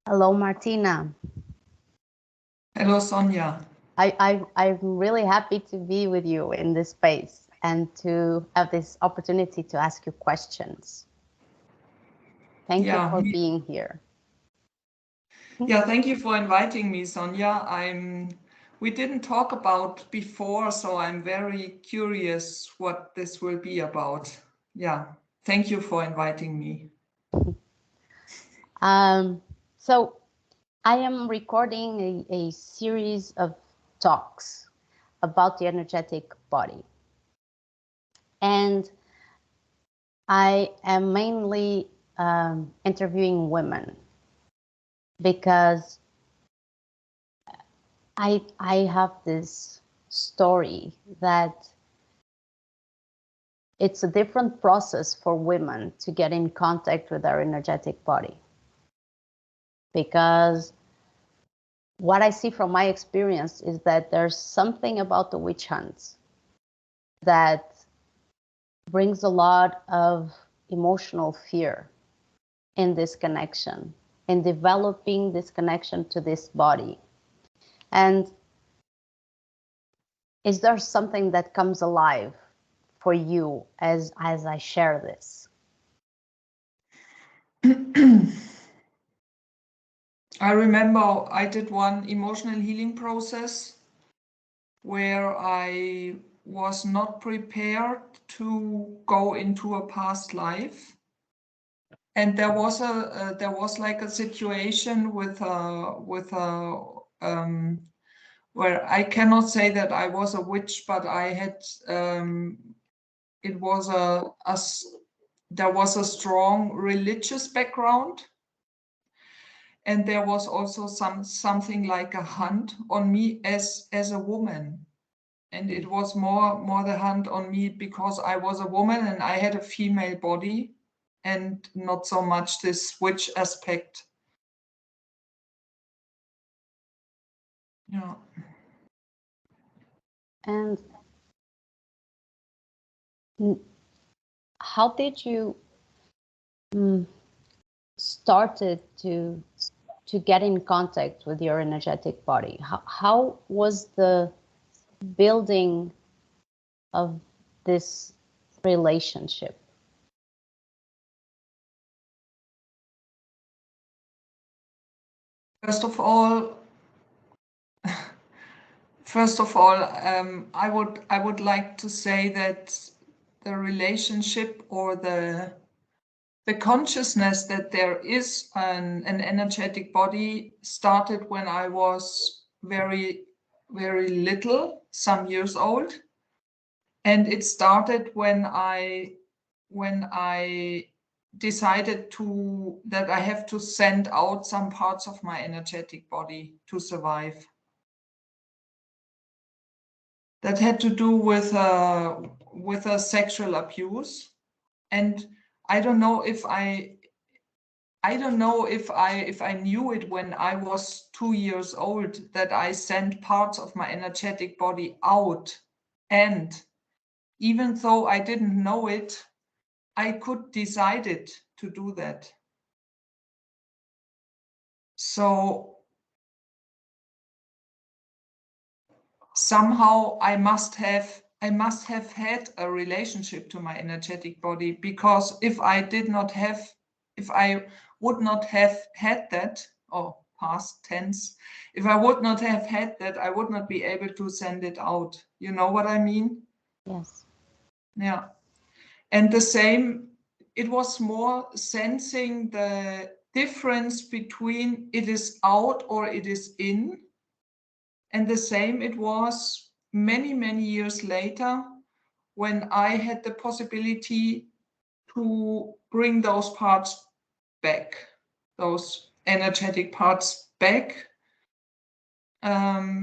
Hello, Martina. Hello, Sonia. I'm really happy to be with you in this space and to have this opportunity to ask you questions. Thank you for being here. Yeah, thank you for inviting me, Sonia. We didn't talk about before, so I'm very curious what this will be about. Yeah, thank you for inviting me. So I am recording a series of talks about the energetic body. And I am mainly interviewing women because I have this story that it's a different process for women to get in contact with their energetic body. Because what I see from my experience is that there's something about the witch hunts that brings a lot of emotional fear in this connection, in developing this connection to this body. And is there something that comes alive for you as I share this? I remember I did one emotional healing process where I was not prepared to go into a past life. And there was like a situation with where I cannot say that I was a witch, but I had it was there was a strong religious background, and there was also something like a hunt on me as a woman, and it was more the hunt on me because I was a woman and I had a female body, and not so much this witch aspect. Yeah. And how did you started to get in contact with your energetic body? How was the building of this relationship? First of all, I would like to say that the relationship or the consciousness that there is an energetic body started when I was very, very little, some years old. And it started when I decided that I have to send out some parts of my energetic body to survive. That had to do with a sexual abuse, and I don't know if I knew it when I was 2 years old, that I sent parts of my energetic body out, and even though I didn't know it, I could decide it to do that. So somehow I must have had a relationship to my energetic body, because if I would not have had that, or past tense, if I would not have had that, I would not be able to send it out. You know what I mean? Yes. Yeah. And the same, it was more sensing the difference between it is out or it is in. And the same it was many, many years later when I had the possibility to bring those parts back, those energetic parts back. I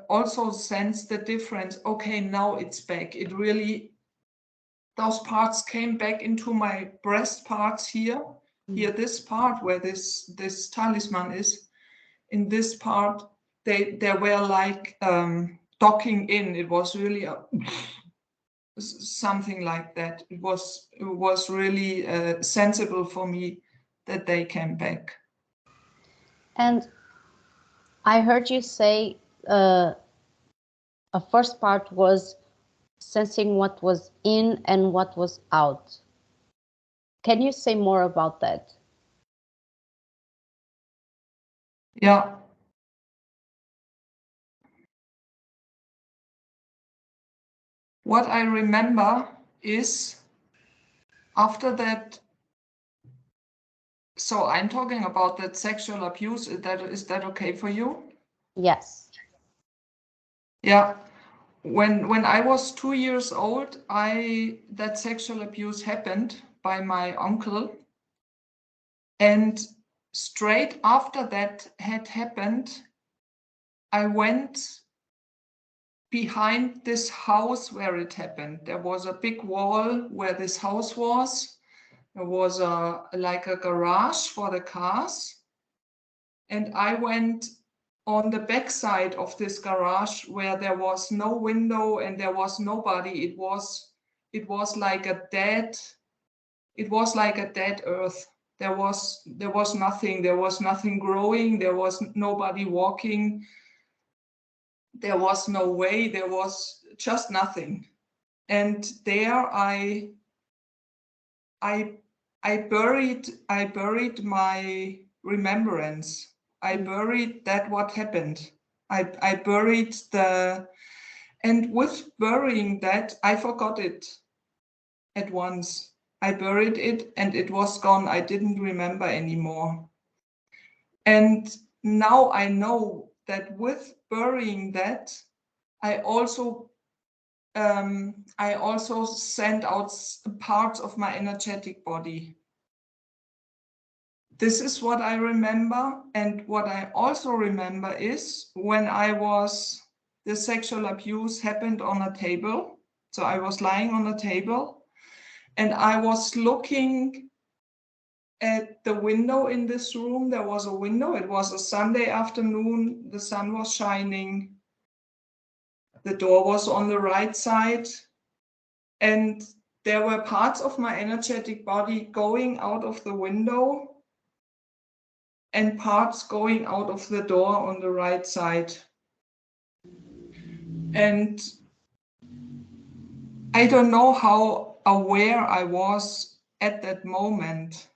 also sensed the difference. Okay, now it's back. It really, those parts came back into my breast parts here. Here, this part where this talisman is, in this part, they were like docking in. It was really something like that. It was really sensible for me that they came back. And I heard you say a first part was sensing what was in and what was out. Can you say more about that? Yeah. What I remember is after that, so I'm talking about that sexual abuse. Is that okay for you? Yes. Yeah. When I was 2 years old, that sexual abuse happened by my uncle. And straight after that had happened, I went behind this house where it happened. There was a big wall where this house was. There was like a garage for the cars. And I went on the back side of this garage where there was no window and there was nobody. It was like a dead earth. There was nothing. There was nothing growing. There was nobody walking. There was no way. There was just nothing. And there I buried my remembrance. I buried that what happened. I buried and with burying that, I forgot it at once. I buried it and it was gone. I didn't remember anymore. And now I know that with burying that, I also sent out parts of my energetic body. This is what I remember. And what I also remember is when the sexual abuse happened on a table. So I was lying on a table and I was looking at the window in this room. There was a window. It was a Sunday afternoon. The sun was shining. The door was on the right side. And there were parts of my energetic body going out of the window and parts going out of the door on the right side. And I don't know how aware I was at that moment.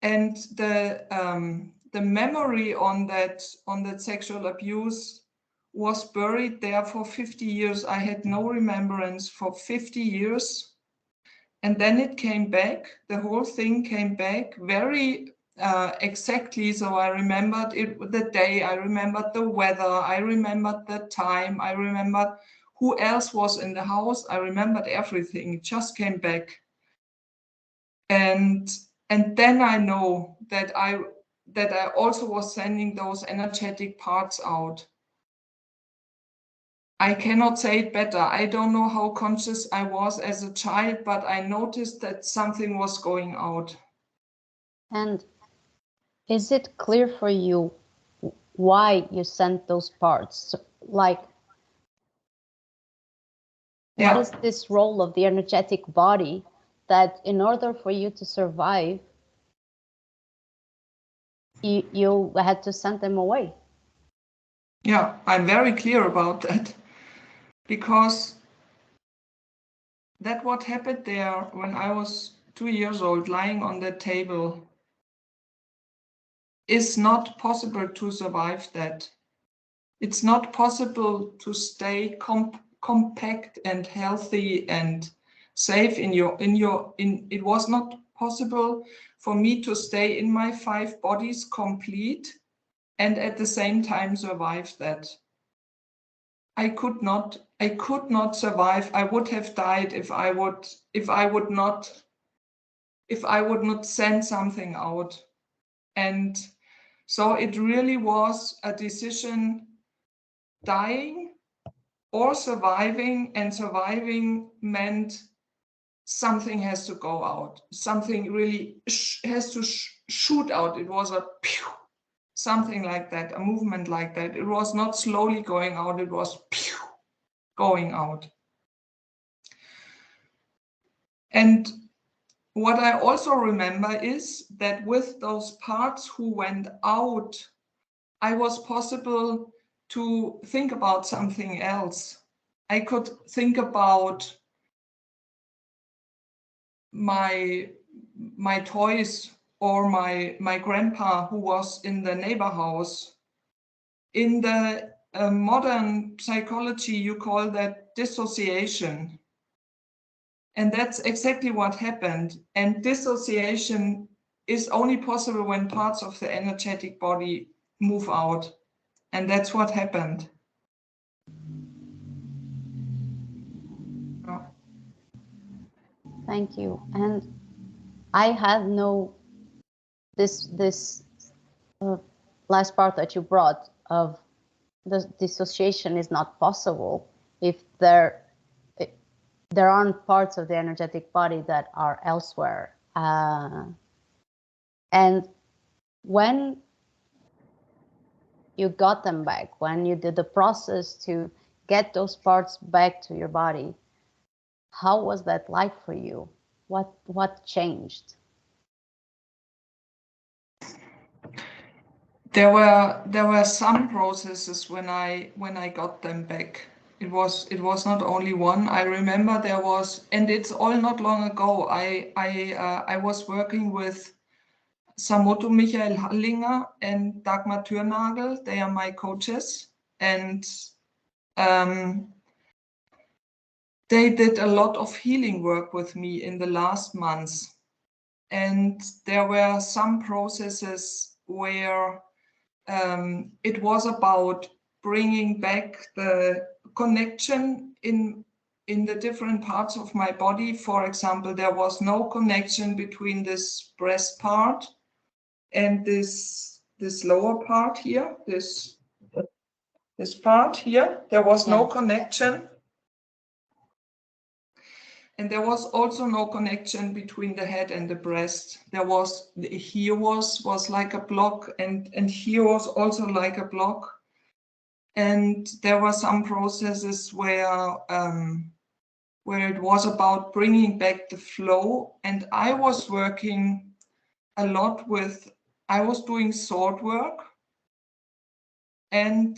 And the memory on that sexual abuse was buried there for 50 years. I had no remembrance for 50 years. And then it came back. The whole thing came back very exactly. So I remembered the day, I remembered the weather, I remembered the time, I remembered who else was in the house. I remembered everything. It just came back. And then I know that I also was sending those energetic parts out. I cannot say it better. I don't know how conscious I was as a child, but I noticed that something was going out. And is it clear for you why you sent those parts? Like, what is this role of the energetic body that in order for you to survive, you had to send them away? Yeah, I'm very clear about that, because that what happened there when I was 2 years old, lying on that table, is not possible to survive that. It's not possible to stay compact and healthy and safe it was not possible for me to stay in my 5 bodies complete and at the same time survive that. I could not survive. I would have died if I would not send something out. And so it really was a decision, dying or surviving, and surviving meant something has to go out. Something really has to shoot out. It was a pew, something like that, a movement like that. It was not slowly going out, it was pew, going out. And what I also remember is that with those parts who went out, I was possible to think about something else. I could think about my toys, or my grandpa who was in the neighbor house. In the modern psychology, you call that dissociation. And that's exactly what happened. And dissociation is only possible when parts of the energetic body move out. And that's what happened. Oh. Thank you. And I had this last part that you brought of the dissociation is not possible if there aren't parts of the energetic body that are elsewhere. And when you got them back, when you did the process to get those parts back to your body, how was that like for you? What changed? There were some processes when I got them back. It was not only one. I remember there was, and it's all not long ago. I was working with Samoto Michael Hallinger and Dagmar Türnagel. They are my coaches, and they did a lot of healing work with me in the last months. And there were some processes where it was about bringing back the connection in the different parts of my body. For example, there was no connection between this breast part and this lower part here, this part here. There was no connection. And there was also no connection between the head and the breast. There was, here was like a block, and here was also like a block. And there were some processes where it was about bringing back the flow. And I was working a lot with, I was doing sword work and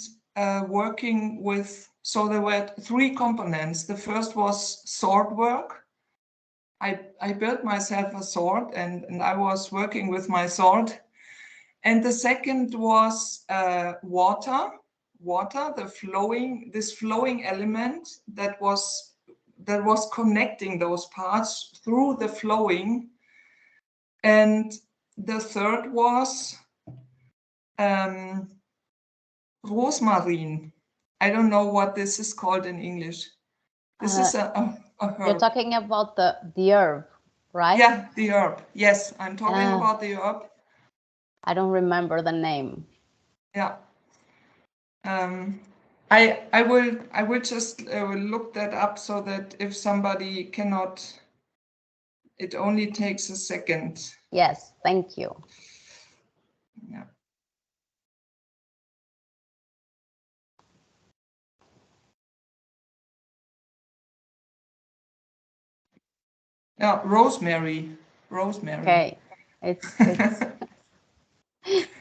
working with, so there were 3 components. The first was sword work. I built myself a sword, and I was working with my sword. And the second was water, this flowing element that was connecting those parts through the flowing. And the third was rosemary. I don't know what this is called in English. This is a herb. You're talking about the herb, right? Yeah, the herb. Yes, I'm talking about the herb. I don't remember the name. Yeah. I will just look that up so that if somebody cannot, it only takes a second. Yes, thank you. Yeah. Yeah, rosemary. Okay, it's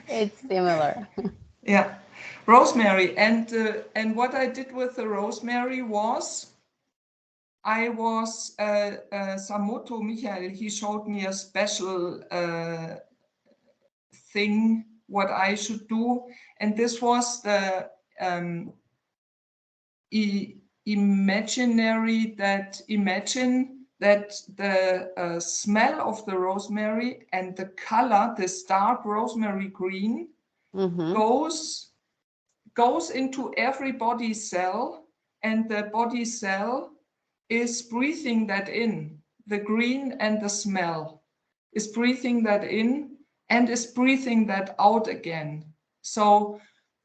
it's similar. Yeah, rosemary. And what I did with the rosemary was, I was Samoto Michael. He showed me a special thing what I should do, and this was the imagine that the smell of the rosemary and the color, this dark rosemary green, goes into every body cell, and the body cell is breathing that in. The green and the smell is breathing that in and is breathing that out again. So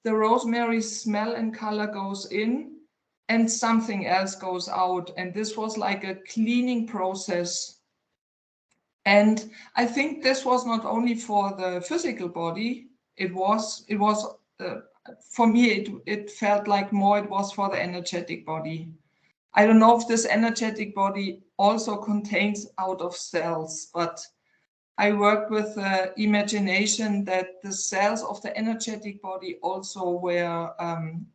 the rosemary smell and color goes in and something else goes out. And this was like a cleaning process. And I think this was not only for the physical body, it was for me, it felt like more it was for the energetic body. I don't know if this energetic body also contains out of cells, but I worked with imagination that the cells of the energetic body also were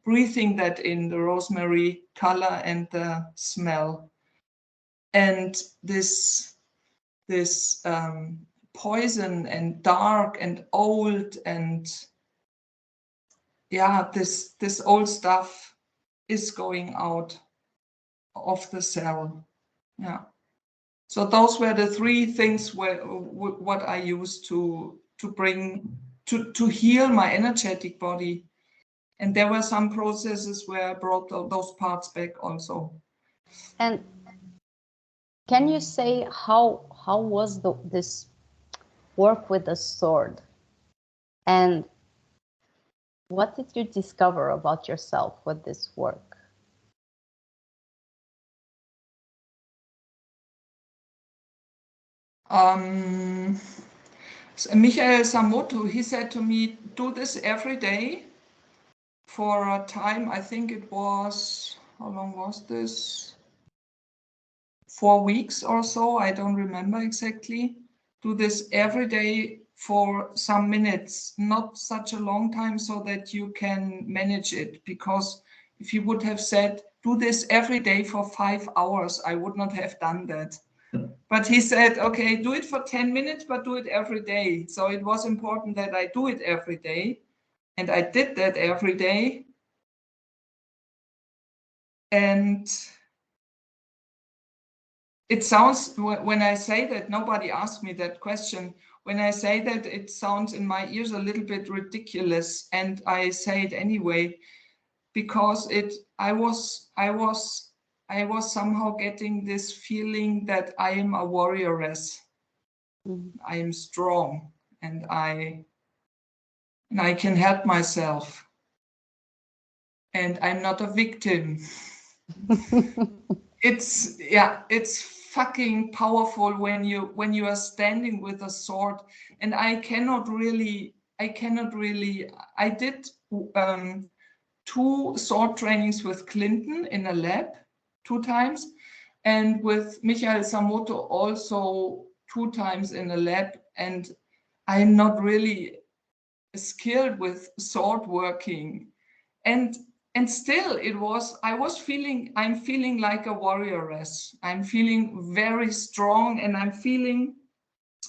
breathing that in, the rosemary color and the smell. And this poison and dark and old and yeah, this old stuff is going out of the cell. Yeah. So those were the three things what I used to bring to heal my energetic body. And there were some processes where I brought those parts back also. And can you say how was this work with the sword? And what did you discover about yourself with this work? Michael Samoto, he said to me, do this every day for a time. I think it was, how long was this? 4 weeks or so. I don't remember exactly. Do this every day for some minutes, not such a long time, so that you can manage it. Because if you would have said, do this every day for 5 hours, I would not have done that. But he said, okay, do it for 10 minutes, but do it every day. So it was important that I do it every day. And I did that every day. And it sounds, when I say that, nobody asked me that question. When I say that, it sounds in my ears a little bit ridiculous. And I say it anyway, because I was somehow getting this feeling that I am a warrioress. I am strong and I can help myself. And I'm not a victim. It's fucking powerful when you are standing with a sword. And I did 2 sword trainings with Clinton in a lab 2 times, and with Michael Samoto also 2 times in a lab. And I'm not really skilled with sword working. And still I'm feeling like a warrioress. I'm feeling very strong, and I'm feeling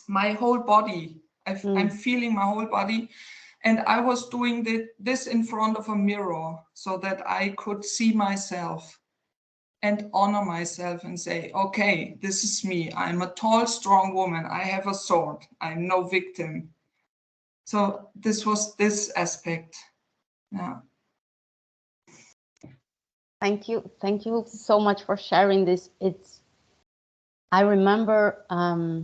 my whole body. I'm feeling my whole body. And I was doing this in front of a mirror so that I could see myself and honor myself and say, okay, this is me. I'm a tall, strong woman. I have a sword. I'm no victim. So this was this aspect. Yeah. Thank you so much for sharing this. I remember I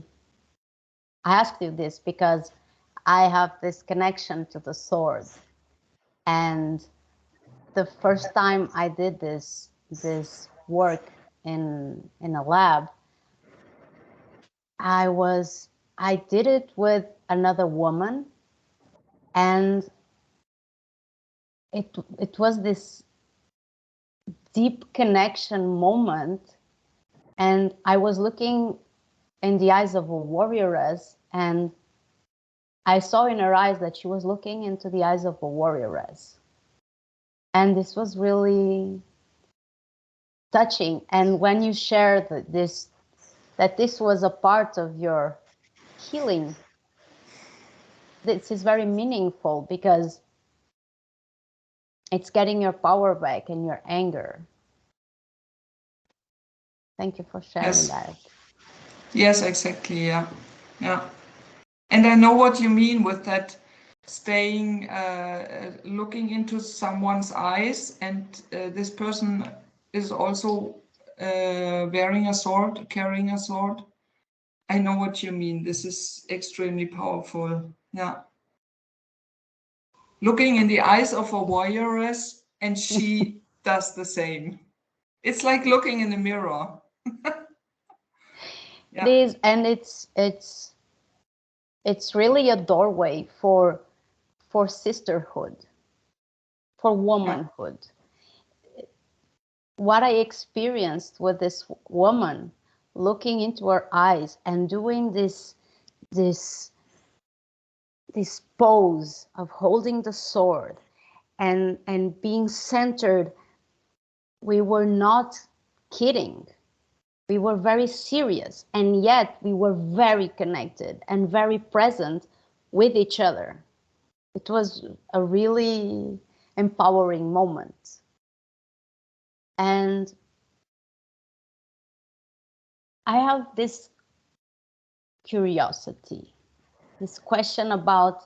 asked you this because I have this connection to the sword, and the first time I did this work in a lab, I did it with another woman, and it was this deep connection moment, and I was looking in the eyes of a warrioress, and I saw in her eyes that she was looking into the eyes of a warrioress. And this was really touching. And when you shared that this was a part of your healing, this is very meaningful, because it's getting your power back and your anger. Thank you for sharing that. Yes, exactly. Yeah. And I know what you mean with that, staying, looking into someone's eyes, and this person is also wearing a sword, carrying a sword. I know what you mean. This is extremely powerful. Yeah. Looking in the eyes of a warrioress, and she does the same. It's like looking in the mirror. Yeah. It is, and it's really a doorway for sisterhood, for womanhood. Yeah. what I experienced with this woman, looking into her eyes and doing this pose of holding the sword and being centered, we were not kidding. We were very serious, and yet we were very connected and very present with each other. It was a really empowering moment. And I have this curiosity, this question about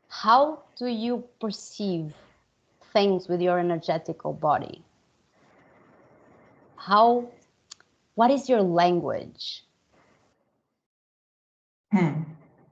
how do you perceive things with your energetical body? What is your language?